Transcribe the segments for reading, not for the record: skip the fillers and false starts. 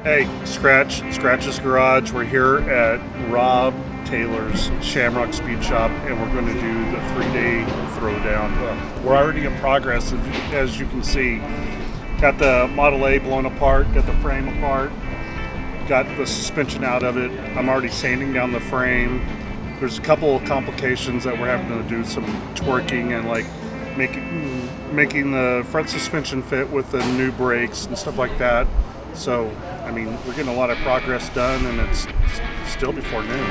Hey, Skratch's Garage. We're here at Rob Taylor's Shamrock Speedshop, and we're going to do the 3-day throwdown. We're already in progress, as you can see. Got the Model A blown apart, got the frame apart, got the suspension out of it. I'm already sanding down the frame. There's a couple of complications that we're having to do some twerking and like making the front suspension fit with the new brakes and stuff like that. So, I mean, we're getting a lot of progress done, and it's still before noon.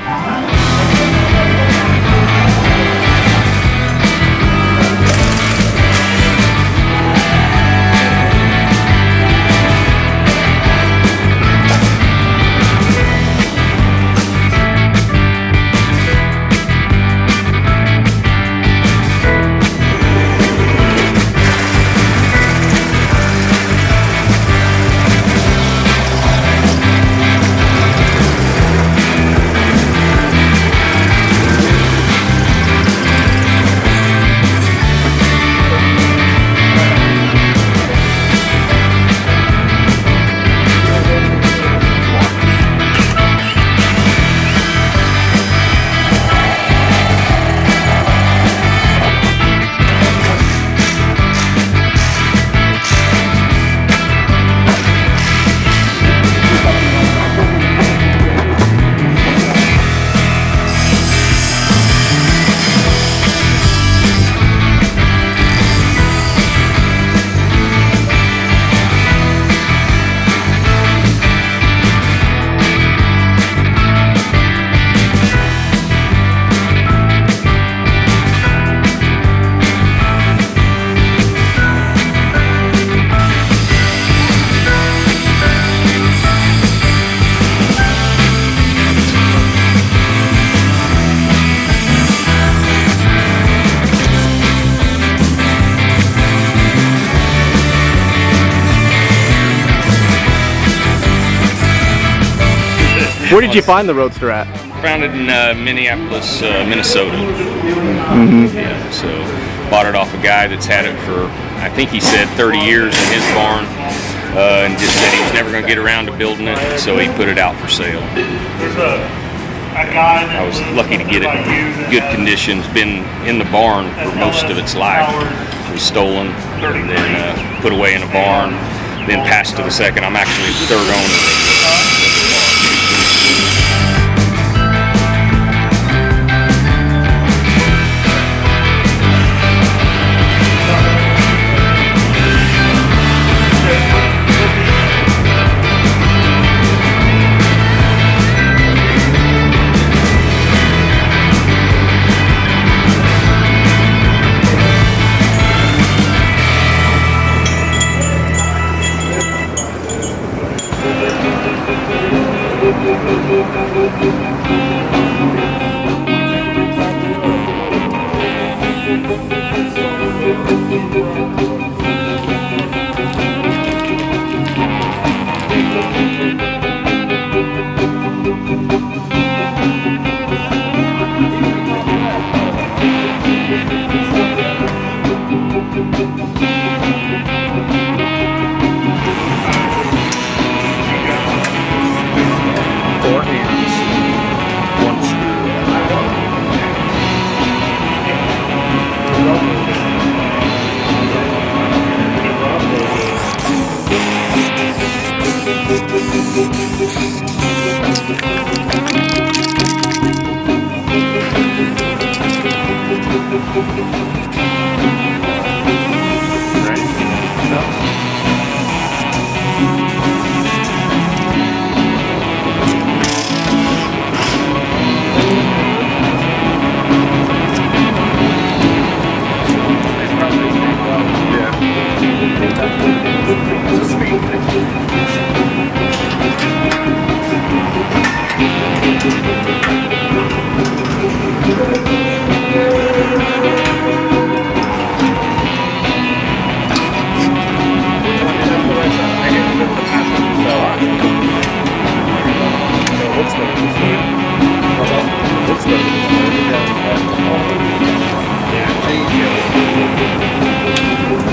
Where did you find the Roadster at? Found it in Minneapolis, Minnesota. Yeah, so bought it off a guy that's had it for, I think he said 30 years in his barn, and just said he was never going to get around to building it, so he put it out for sale. I was lucky to get it in good condition. It's been in the barn for most of its life. It was stolen and then put away in a barn, then passed to the second. I'm actually the third owner of it.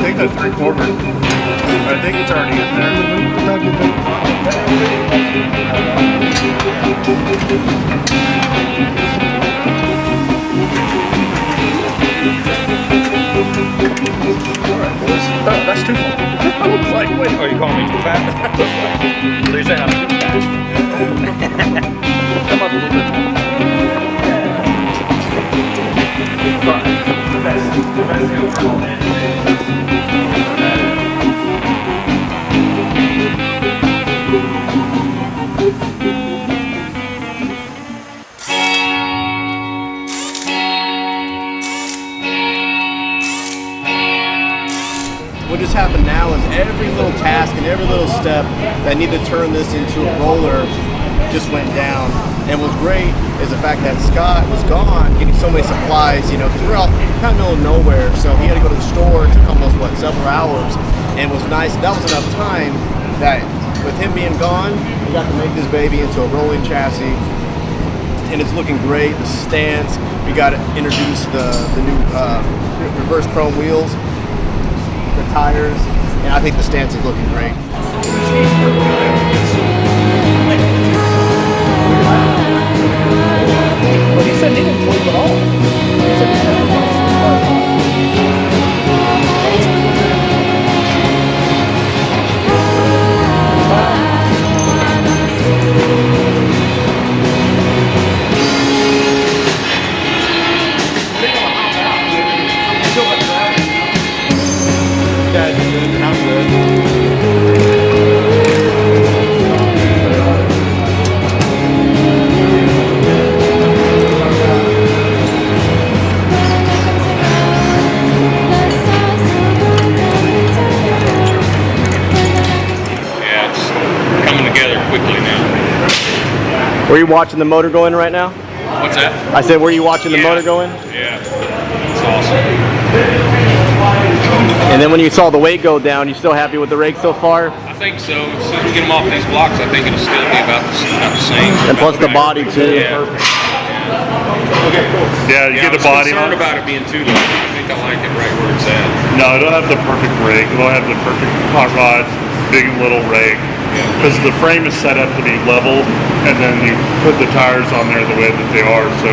think the 3/4. I think it's already in there. that need to turn this into a roller just went down. And what's great is the fact that Scott was gone getting so many supplies, you know, because we're all kind of middle of nowhere, so he had to go to the store. It took almost, several hours. And it was nice, that was enough time that with him being gone, we got to make this baby into a rolling chassis. And it's looking great, the stance. We got to introduce the new reverse chrome wheels, the tires, and I think the stance is looking great. Well, he said he didn't sleep at all. He said he had Were you watching the motor go in right now? What's that? I said, were you watching the motor go in? Yeah, it's awesome. And then when you saw the weight go down, you still happy with the rig so far? I think so. As soon as we get them off these blocks, I think it'll still be about the same. And plus the body too. Yeah. Okay, cool. Yeah, you get the body. I'm concerned about it being too low. I think I like it right where it's at. No, it'll have the perfect rig. It'll have the perfect hot rod, big and little rig. Because the frame is set up to be level, and then you put the tires on there the way that they are, so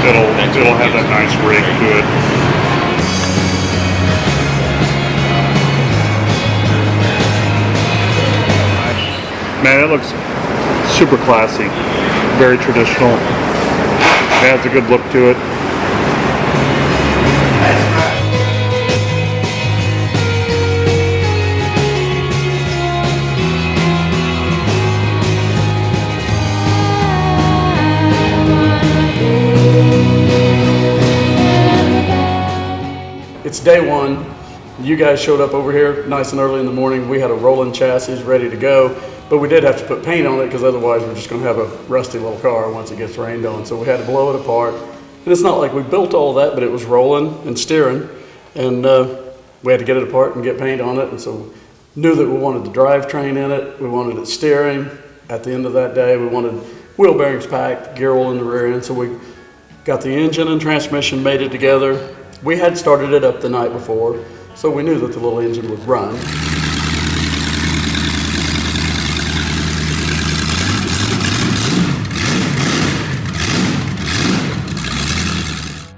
it'll have that nice rig to it. Man, it looks super classy, very traditional. It has a good look to it. It's day one. You guys showed up over here nice and early in the morning. We had a rolling chassis ready to go, but we did have to put paint on it because otherwise we're just going to have a rusty little car once it gets rained on. So we had to blow it apart. And it's not like we built all that, but it was rolling and steering, and we had to get it apart and get paint on it. And so knew that we wanted the drivetrain in it. We wanted it steering. At the end of that day, we wanted wheel bearings packed, gear oil in the rear end. So we got the engine and transmission mated together. We had started it up the night before, so we knew that the little engine would run.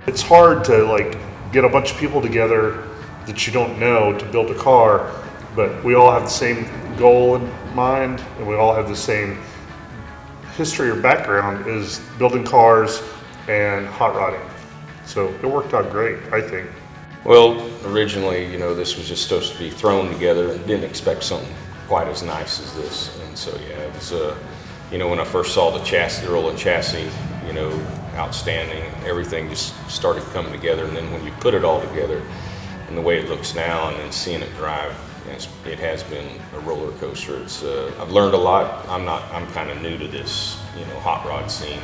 It's hard to get a bunch of people together that you don't know to build a car, but we all have the same goal in mind, and we all have the same history or background is building cars and hot rodding. So it worked out great, I think. Well, originally, this was just supposed to be thrown together, and didn't expect something quite as nice as this. And so, yeah, it was, when I first saw the chassis, the rolling chassis, outstanding. Everything just started coming together, and then when you put it all together, and the way it looks now, and then seeing it drive, it has been a roller coaster. It's I've learned a lot. I'm kind of new to this, hot rod scene.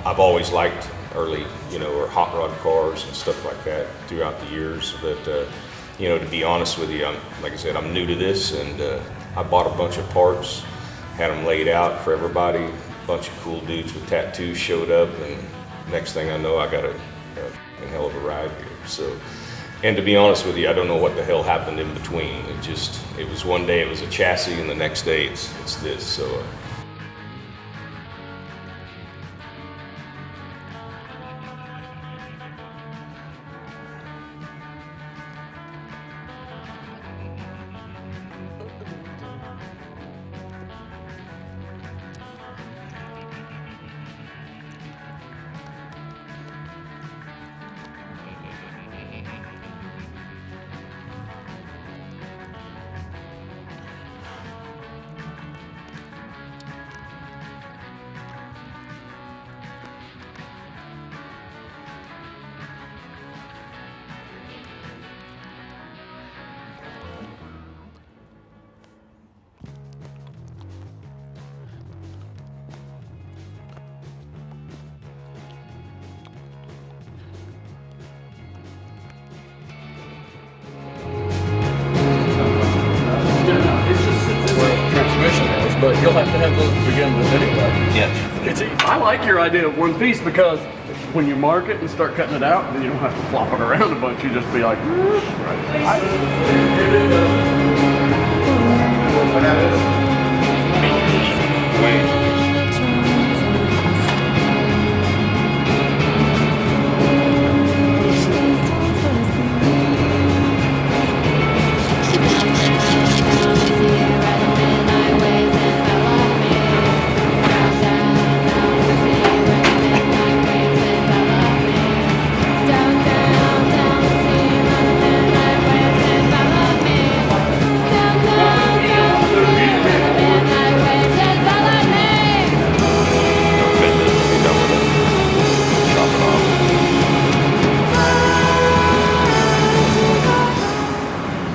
I've always liked early, or hot rod cars and stuff like that throughout the years. But, to be honest with you, like I said, I'm new to this, and I bought a bunch of parts, had them laid out for everybody. A bunch of cool dudes with tattoos showed up, and next thing I know, I got a hell of a ride here. So, and to be honest with you, I don't know what the hell happened in between. It was one day it was a chassis, and the next day it's this. So. but you'll have to have those to begin with anyway. Yeah. I like your idea of one piece because when you mark it and start cutting it out, then you don't have to flop it around a bunch. You just be like,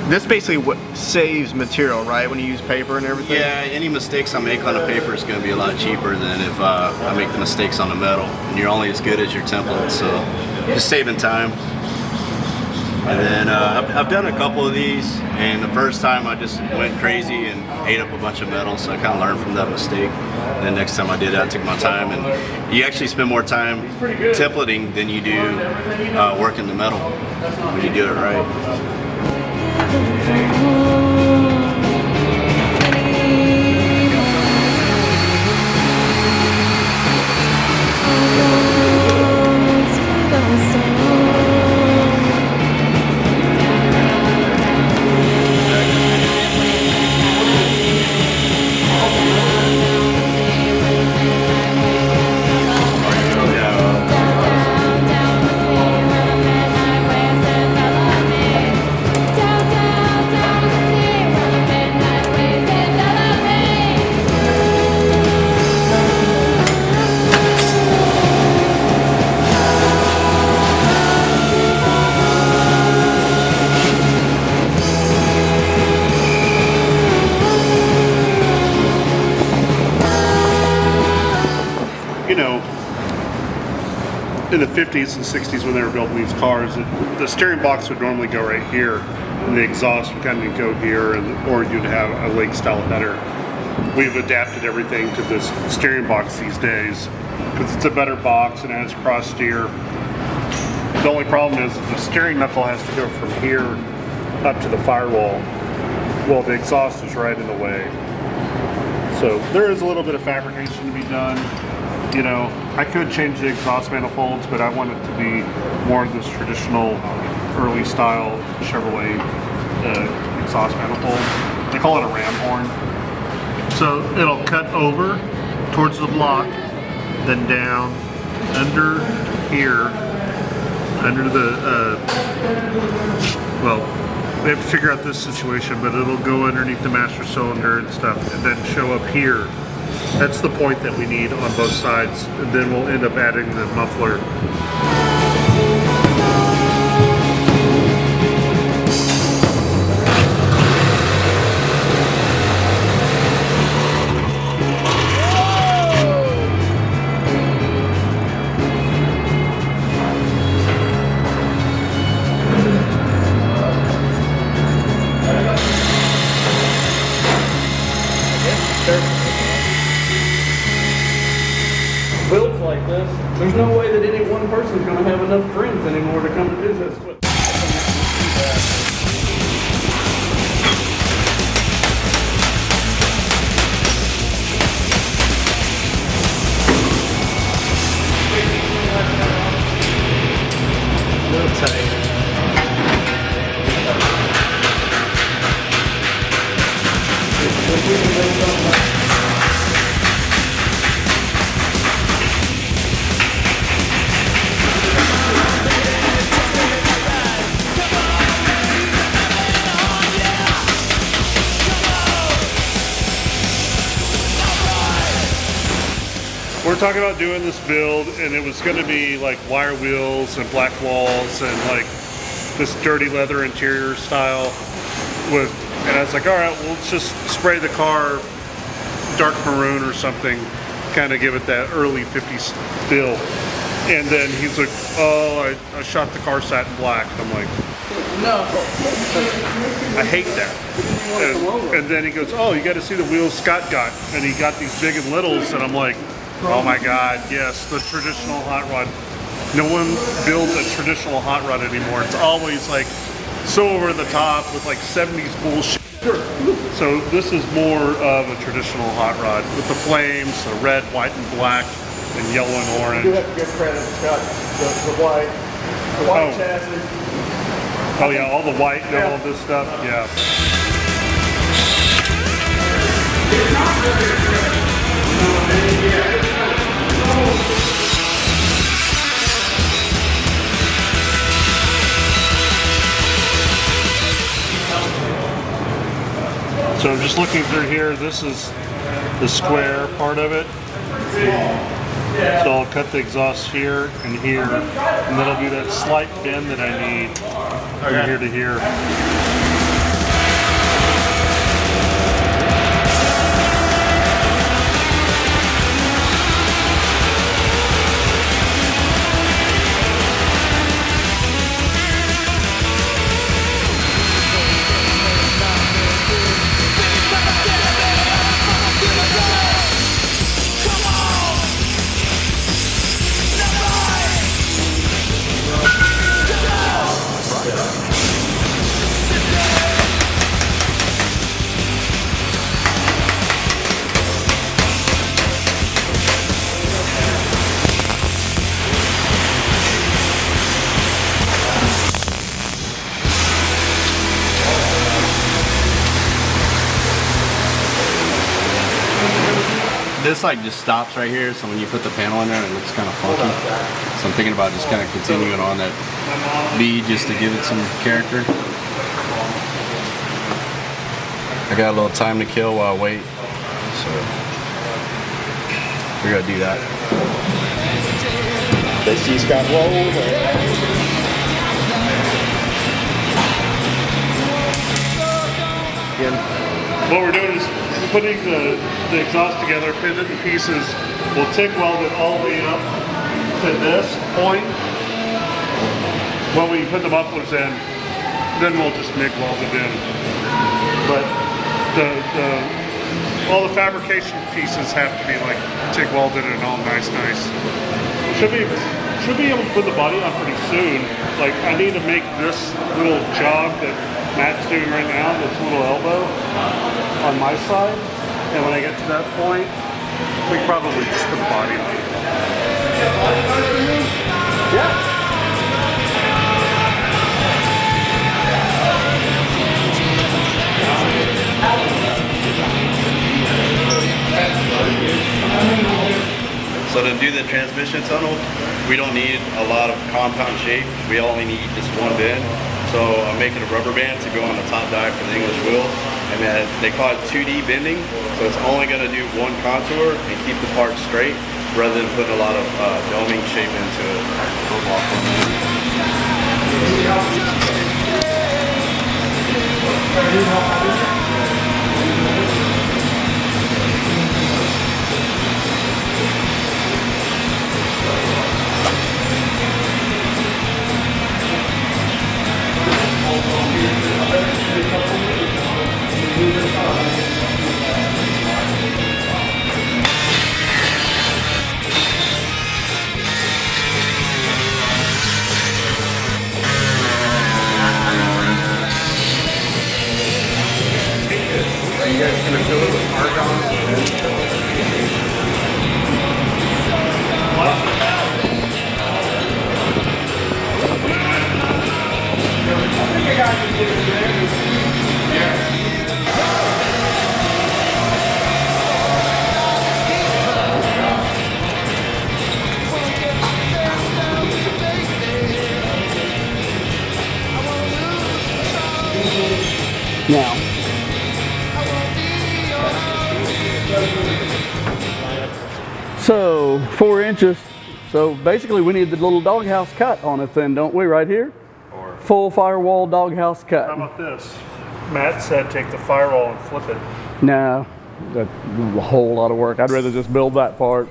This basically what saves material, right? When you use paper and everything. Yeah, any mistakes I make on the paper is going to be a lot cheaper than if I make the mistakes on the metal. And you're only as good as your template, so just saving time. And then I've done a couple of these, and the first time I just went crazy and ate up a bunch of metal, so I kind of learned from that mistake. And then next time I did it, I took my time, and you actually spend more time templating than you do working the metal when you do it right. In the 50s and 60s when they were building these cars, the steering box would normally go right here, and the exhaust would kind of go here, or you'd have a lake style header. We've adapted everything to this steering box these days because it's a better box and it has cross steer. The only problem is the steering knuckle has to go from here up to the firewall. Well, the exhaust is right in the way. So there is a little bit of fabrication to be done. You know, I could change the exhaust manifolds, but I want it to be more of this traditional early style Chevrolet exhaust manifold. They call it a ram horn. So it'll cut over towards the block, then down under here, under the, well, we have to figure out this situation, but it'll go underneath the master cylinder and stuff, and then show up here. That's the point that we need on both sides, and then we'll end up adding the muffler. Builds like this, there's no way that any one person's going to have enough friends anymore to come to visit. A little tight. We're talking about doing this build, and it was going to be like wire wheels and black walls and like this dirty leather interior style. And I was like, all right, well, let's just spray the car dark maroon or something, kind of give it that early 50s feel. And then he's like, oh, I shot the car satin black. I'm like, No. I hate that. And then he goes, oh, you got to see the wheels Scott got. And he got these big and littles, and I'm like, oh my God, yes, the traditional hot rod. No one builds a traditional hot rod anymore. It's always like so over the top with like 70s bullshit. So this is more of a traditional hot rod with the flames, the red, white, and black, and yellow and orange. You have to give credit to Scott, the white chassis. Oh yeah, all the white and all this stuff, yeah. So I'm just looking through here. This is the square part of it. So I'll cut the exhaust here and here, and that'll be that slight bend that I need from here to here. This like just stops right here, so when you put the panel in there, it looks kind of funky. So I'm thinking about just kind of continuing on that lead just to give it some character. I got a little time to kill while I wait, so we're gonna do that. They see Scott roll. What we're doing is putting the exhaust together, fit it in pieces. We'll TIG weld it all the way up to this point. Well, when you put the mufflers in, then we'll just MIG weld it in. But all the fabrication pieces have to be like TIG welded and all nice. Should be able to put the body on pretty soon. Like I need to make this little jog that Matt's doing right now, this little elbow on my side. And when I get to that point, we probably just put the body on. Yeah. So to do the transmission tunnel, we don't need a lot of compound shape. We only need just one bend. So I'm making a rubber band to go on the top die for the English wheel. And then they call it 2D bending. So it's only going to do one contour and keep the part straight rather than putting a lot of doming shape into it. Now. So 4 inches. So basically we need the little doghouse cut on it then, don't we, right here? Full firewall doghouse cut. How about this? Matt said take the firewall and flip it. No, that's a whole lot of work. I'd rather just build that part.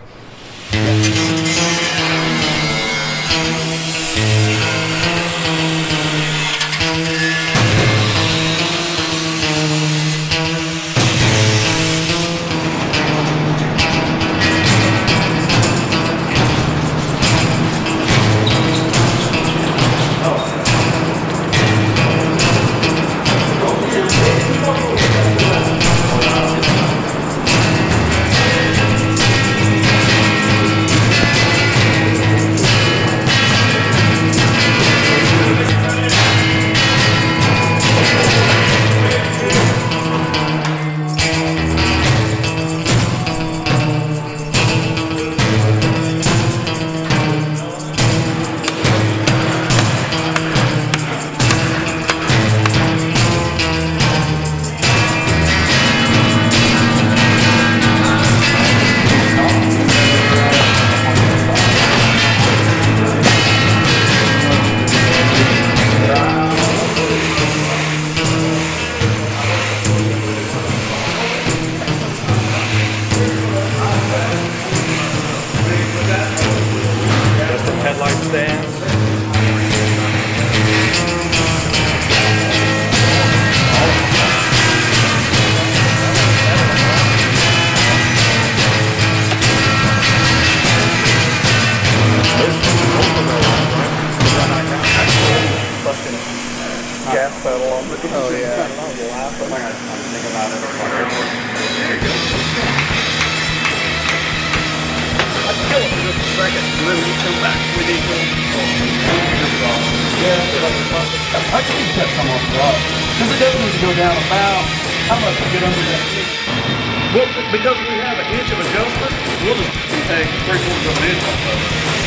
Oh yeah. Let's kill it for just a second, and then we come back. We need to. I can cut some off the rock. Because it does need to go down about how much to get under that seat. Well, because we have an inch of adjustment, we'll just take 3/4 of an inch off of it.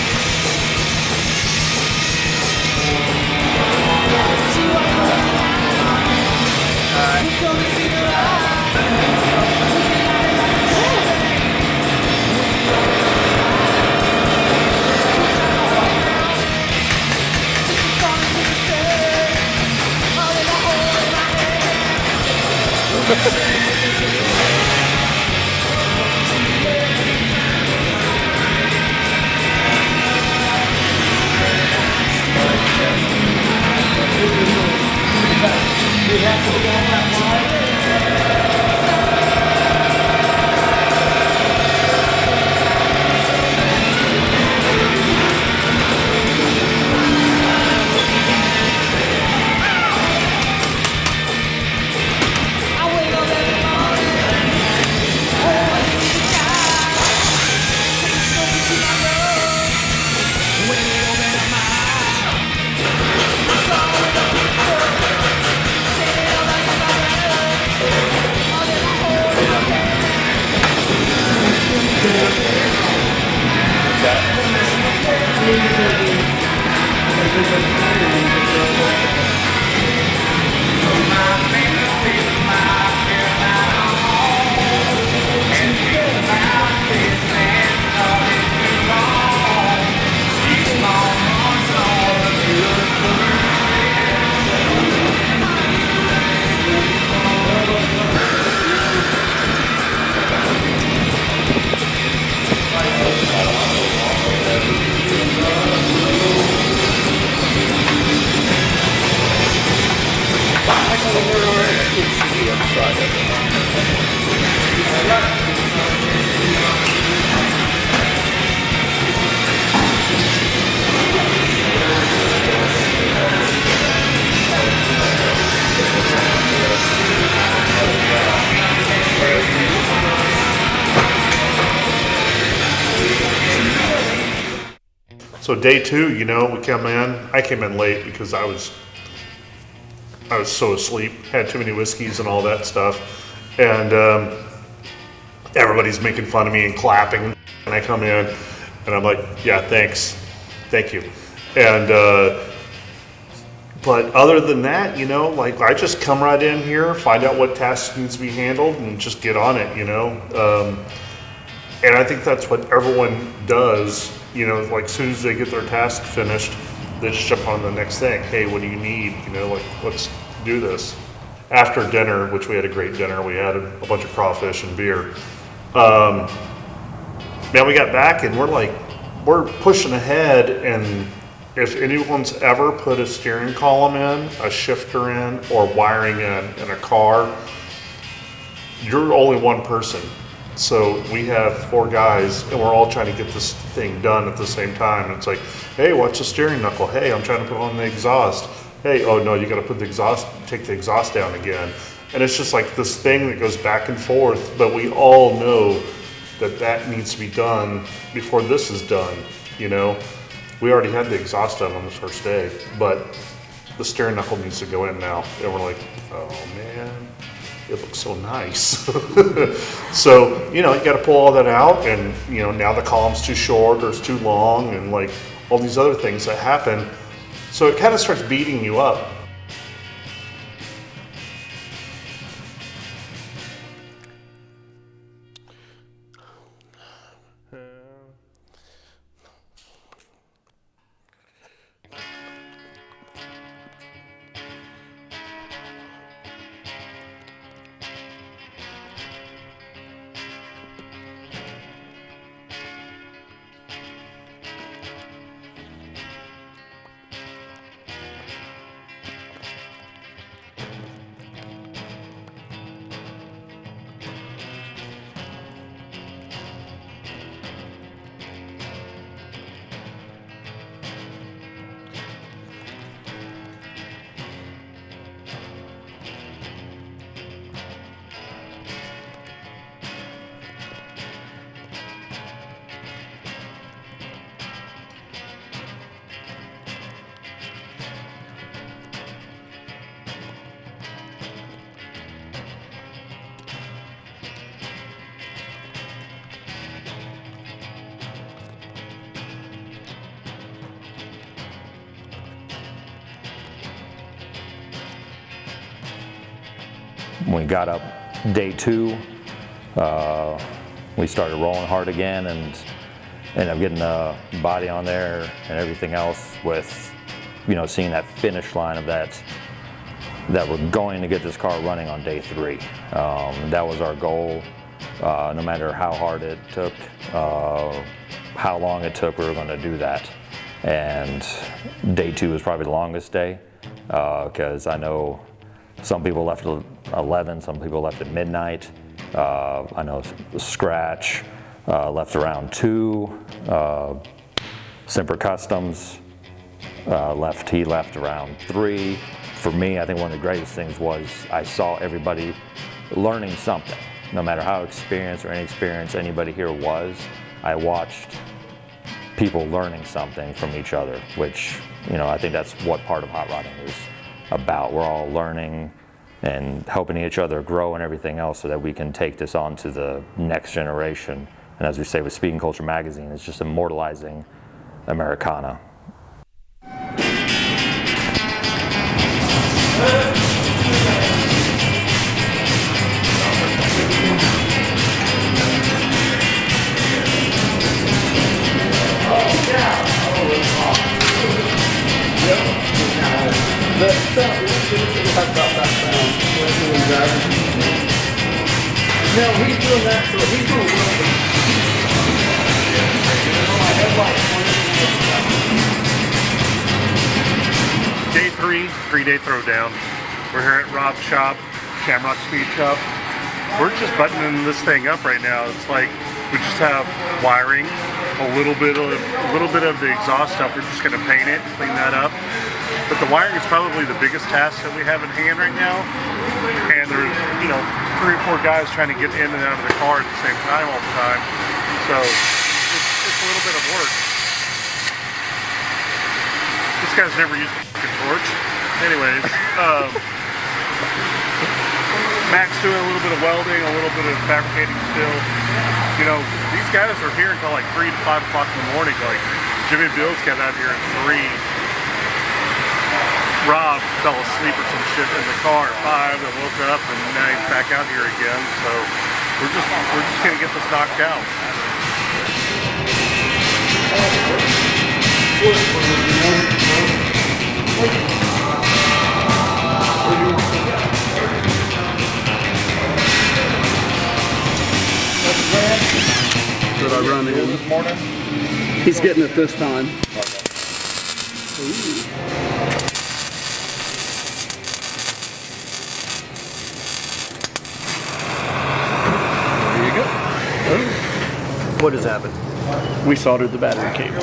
So day 2, you know, we come in. I came in late because I was so asleep, had too many whiskeys and all that stuff, and everybody's making fun of me and clapping. And I come in, and I'm like, yeah, thanks, thank you. And but other than that, you know, like I just come right in here, find out what tasks needs to be handled, and just get on it, you know. And I think that's what everyone does. You know, like as soon as they get their task finished, they just jump on the next thing. Hey, what do you need? You know, like let's do this. After dinner, which we had a great dinner, we had a bunch of crawfish and beer. Man, we got back and we're pushing ahead. And if anyone's ever put a steering column in, a shifter in, or wiring in a car, you're only one person. So we have 4 guys, and we're all trying to get this thing done at the same time. And it's like, hey, watch the steering knuckle. Hey, I'm trying to put on the exhaust. Hey, oh no, you got to put the exhaust, take the exhaust down again. And it's just like this thing that goes back and forth. But we all know that needs to be done before this is done. You know, we already had the exhaust done on the first day, but the steering knuckle needs to go in now. And we're like, oh man. It looks so nice. So, you know, you got to pull all that out, and, you know, now the column's too short or it's too long, and like all these other things that happen. So it kind of starts beating you up. when we got up day 2, we started rolling hard again and ended up getting the body on there and everything else with, seeing that finish line of that we're going to get this car running on day 3. That was our goal. No matter how hard it took, how long it took, we were going to do that. And day 2 was probably the longest day, because I know some people left at 11, some people left at midnight. I know Skratch left around 2. Semper Customs he left around 3. For me, I think one of the greatest things was I saw everybody learning something. No matter how experienced or inexperienced anybody here was, I watched people learning something from each other, which, I think that's what part of hot rodding is about. We're all learning and helping each other grow and everything else so that we can take this on to the next generation. And as we say with Speed and Culture magazine, it's just immortalizing Americana. No, he's doing that, so he's doing Day 3, 3 Day Throwdown. We're here at Rob's shop, Shamrock Speedshop. We're just buttoning this thing up right now. It's like we just have wiring, a little bit of the exhaust stuff. We're just going to paint it, clean that up. But the wiring is probably the biggest task that we have in hand right now. And there's, 3 or 4 guys trying to get in and out of the car at the same time all the time. So it's a little bit of work. This guy's never used a fucking torch. Anyways, Mac's doing a little bit of welding, a little bit of fabricating still. These guys are here until like 3 to 5 o'clock in the morning. Like Jimmy Bills got out here at 3. Rob fell asleep or some shit in the car at 5 and woke up, and now he's back out here again. So we're just gonna get this knocked out. Did I run in this morning? He's getting it this time. What has happened? We soldered the battery cable.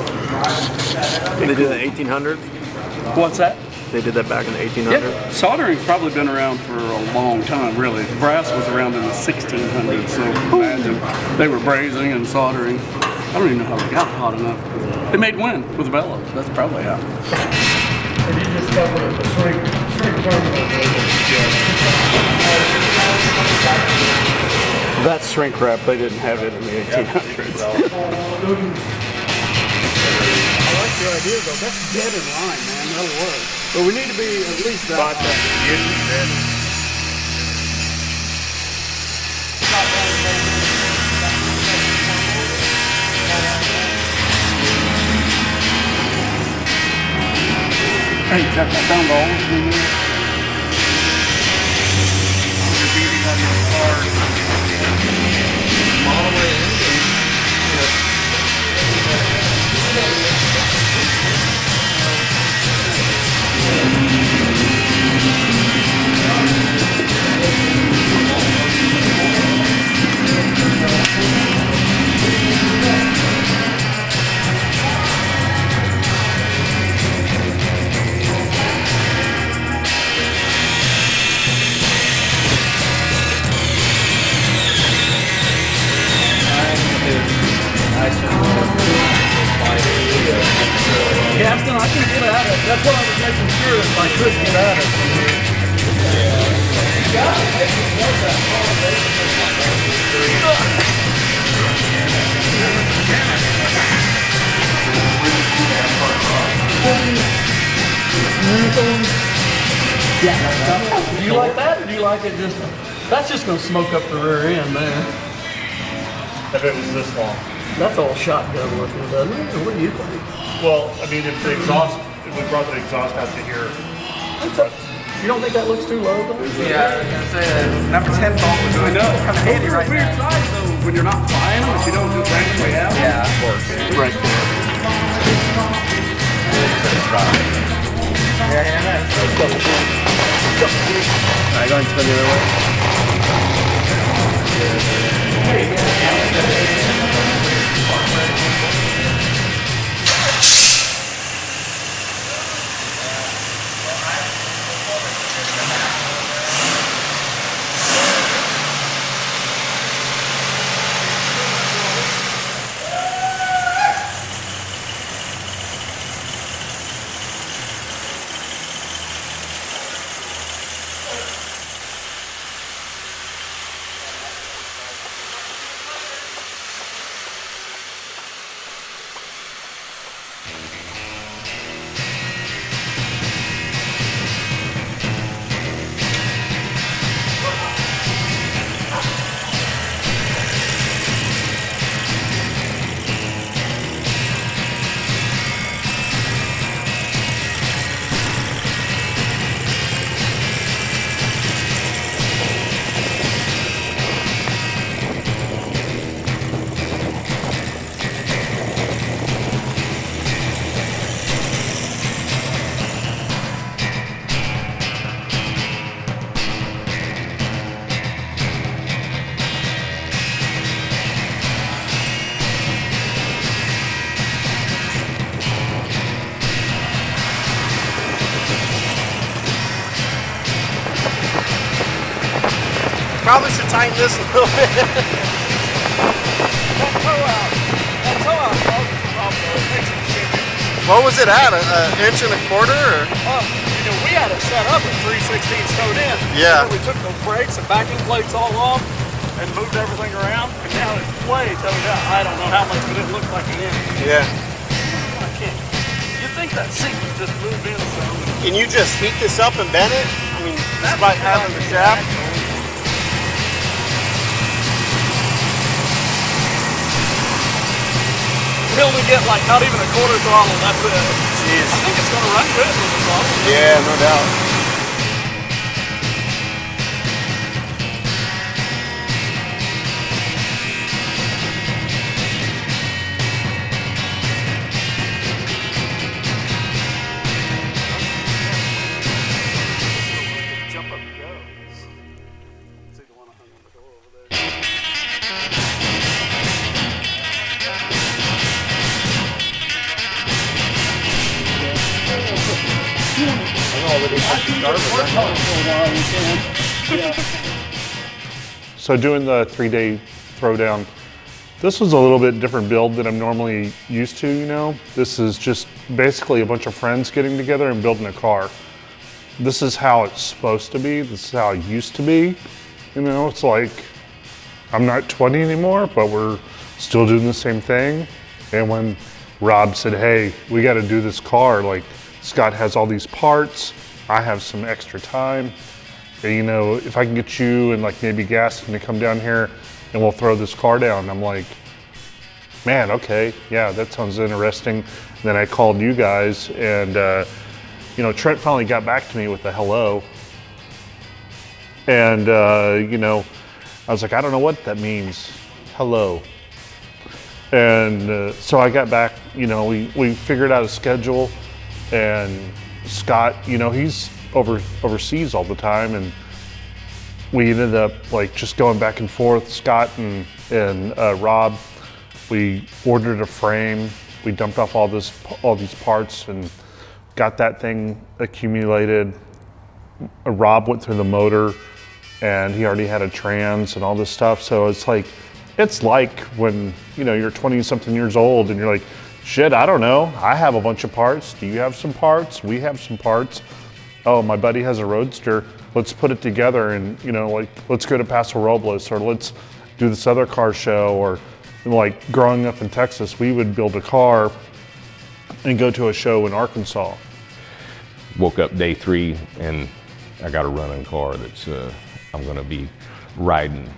They did that in the 1800s? What's that? They did that back in the 1800s? Yeah, soldering's probably been around for a long time, really. Brass was around in the 1600s, so imagine they were brazing and soldering. I don't even know how they got hot enough. They made wind with bellows. That's probably how. And you just got the That's shrink wrap. They didn't have it in the 1800s. I like the idea, though. That's dead in line, man. That'll work. But we need to be at least that high. Hey, check that down the You're beating on your car. All the way in. Gaston, I can get at it. That's what I was making sure if I could get at it. Do you like that, or do you like it just That's just gonna smoke up the rear end there. If it was this long. That's all shotgun looking, doesn't it? Or what do you think? Well, I mean, if we brought the exhaust out to here. You don't think that looks too low though? Yeah, I was gonna say number 10 bolt was really kind of handy right Weird now. size though, when you're not buying them, if you don't just randomly have them. Yeah. Right there. Yeah. Alright, go ahead and spin the other way. Probably should tighten this a little bit. What was it at? An inch and a quarter? Or? We had it set up at 3/16 towed in. Yeah. We took those brakes and backing plates all off and moved everything around, and now it's way towed out. I don't know how much, but it looks like an inch. Yeah. I can't. You'd think that seat would just move in some. Can you just heat this up and bend it? I mean, just by having the shaft? We'll only get like not even a quarter throttle, that's it. Jeez. I think it's gonna run good with the throttle. Yeah, no doubt. Jump up and go. See the one I hung on the door over there. So doing the 3-day throwdown, this was a little bit different build than I'm normally used to, you know? This is just basically a bunch of friends getting together and building a car. This is how it's supposed to be. This is how it used to be. You know, it's like, I'm not 20 anymore, but we're still doing the same thing. And when Rob said, hey, we gotta do this car, like Scott has all these parts, I have some extra time. And, you know, if I can get you and like maybe Gaston to come down here and we'll throw this car down. I'm like, man, okay, yeah, that sounds interesting. And then I called you guys and, you know, Trent finally got back to me with a hello. And, you know, I was like, I don't know what that means, hello. And so I got back, you know, we figured out a schedule, and Scott, you know, he's overseas all the time, and we ended up like just going back and forth, Scott and Rob. We ordered a frame, we dumped off all these parts and got that thing accumulated. Rob went through the motor, and he already had a trans and all this stuff. So it's like when, you know, you're 20 something years old and you're like, shit, I don't know. I have a bunch of parts. Do you have some parts? We have some parts. Oh, my buddy has a Roadster. Let's put it together and, you know, like, let's go to Paso Robles, or let's do this other car show. Or like growing up in Texas, we would build a car and go to a show in Arkansas. Woke up day 3 and I got a running car that's I'm gonna be riding.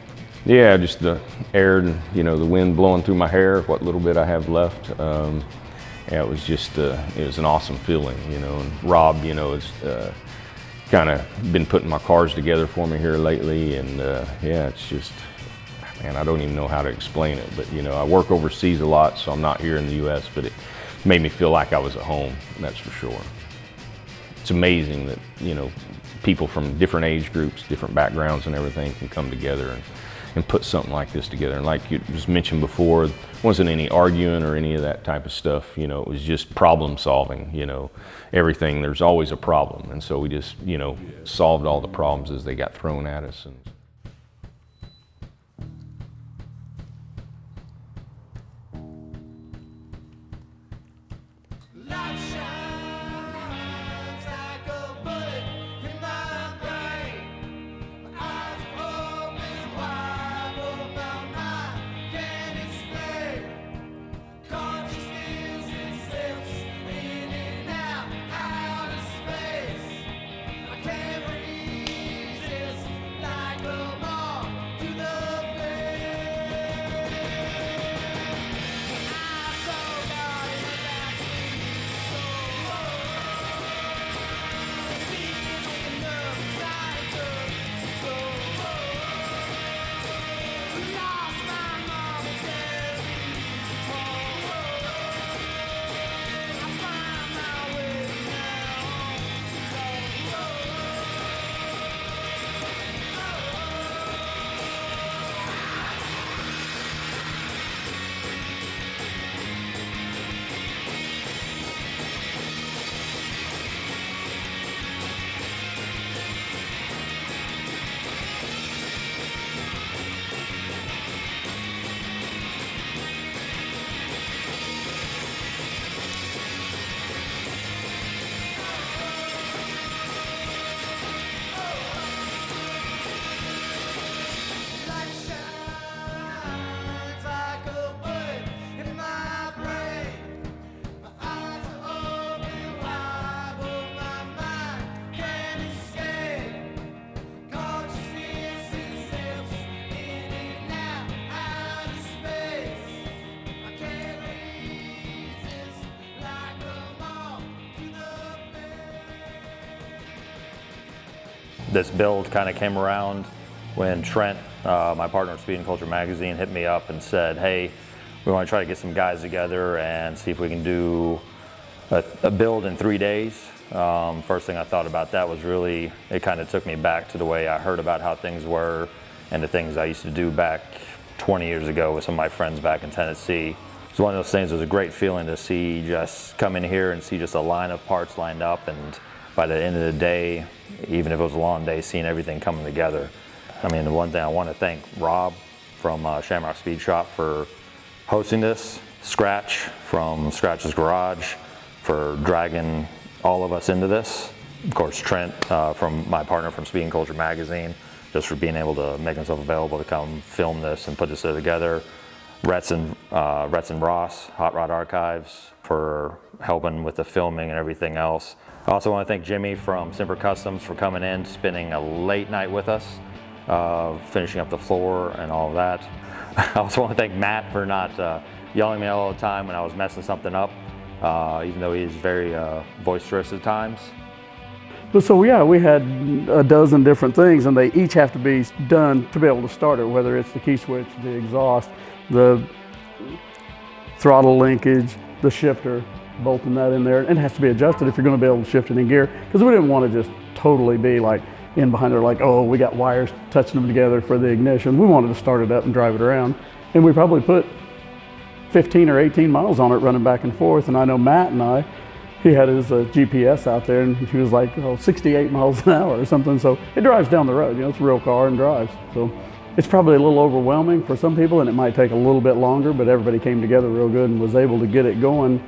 Yeah, just the air, you know, the wind blowing through my hair, what little bit I have left. Yeah, it was just, it was an awesome feeling, you know. And Rob, you know, has kind of been putting my cars together for me here lately, and yeah, it's just, man, I don't even know how to explain it, but you know, I work overseas a lot, so I'm not here in the U.S., but it made me feel like I was at home, that's for sure. It's amazing that, you know, people from different age groups, different backgrounds and everything can come together and put something like this together. And like you just mentioned before, there wasn't any arguing or any of that type of stuff, you know, it was just problem solving, you know, everything, there's always a problem. And so we just, you know, solved all the problems as they got thrown at us. And this build kind of came around when Trent, my partner at Speed and Culture magazine, hit me up and said, hey, we want to try to get some guys together and see if we can do a build in 3 days. First thing I thought about that was really, it kind of took me back to the way I heard about how things were and the things I used to do back 20 years ago with some of my friends back in Tennessee. It's one of those things. It was a great feeling to see, just come in here and see just a line of parts lined up, and by the end of the day, even if it was a long day, seeing everything coming together. I mean, the one thing I want to thank Rob from Shamrock Speedshop for hosting this, Skratch from Skratch's Garage for dragging all of us into this. Of course, Trent, from my partner from Speed and Culture magazine, just for being able to make himself available to come film this and put this together. Retz and Ross, Hot Rod Archives, for helping with the filming and everything else. I also want to thank Jimmy from Simper Customs for coming in, spending a late night with us, finishing up the floor and all of that. I also want to thank Matt for not yelling at me all the time when I was messing something up, even though he's very boisterous at times. But so yeah, we had a dozen different things, and they each have to be done to be able to start it, whether it's the key switch, the exhaust, the throttle linkage, the shifter, bolting that in there. And it has to be adjusted if you're going to be able to shift it in gear, because we didn't want to just totally be like in behind there like, oh, we got wires touching them together for the ignition. We wanted to start it up and drive it around, and we probably put 15 or 18 miles on it running back and forth. And I know Matt and he had his GPS out there, and he was like, oh, 68 miles an hour or something. So it drives down the road, you know, it's a real car and drives. So it's probably a little overwhelming for some people, and it might take a little bit longer, but everybody came together real good and was able to get it going.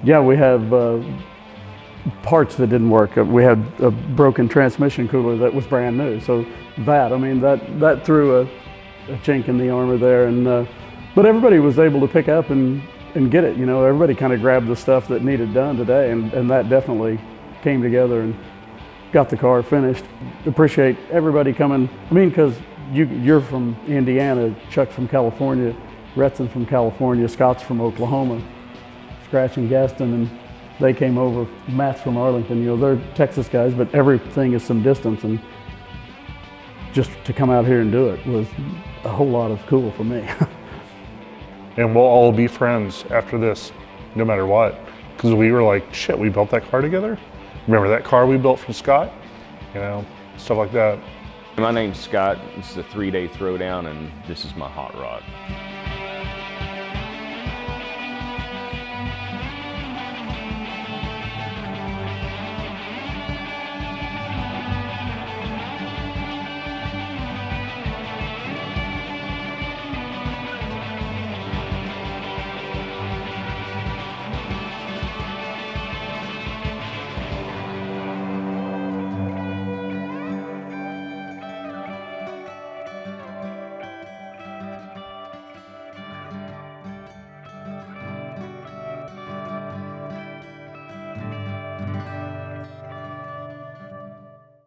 Yeah, we have parts that didn't work. We had a broken transmission cooler that was brand new. So that, I mean, that threw a chink in the armor there. And but everybody was able to pick up and get it. You know, everybody kind of grabbed the stuff that needed done today, and that definitely came together and got the car finished. Appreciate everybody coming. I mean, because you're from Indiana, Chuck's from California, Retson's from California, Scott's from Oklahoma, Skratch and Gaston, and they came over. Matt's from Arlington. You know, they're Texas guys, but everything is some distance, and just to come out here and do it was a whole lot of cool for me. And we'll all be friends after this, no matter what. Because we were like, shit, we built that car together? Remember that car we built from Scott? You know, stuff like that. My name's Scott. This is a 3-day throwdown, and this is my hot rod.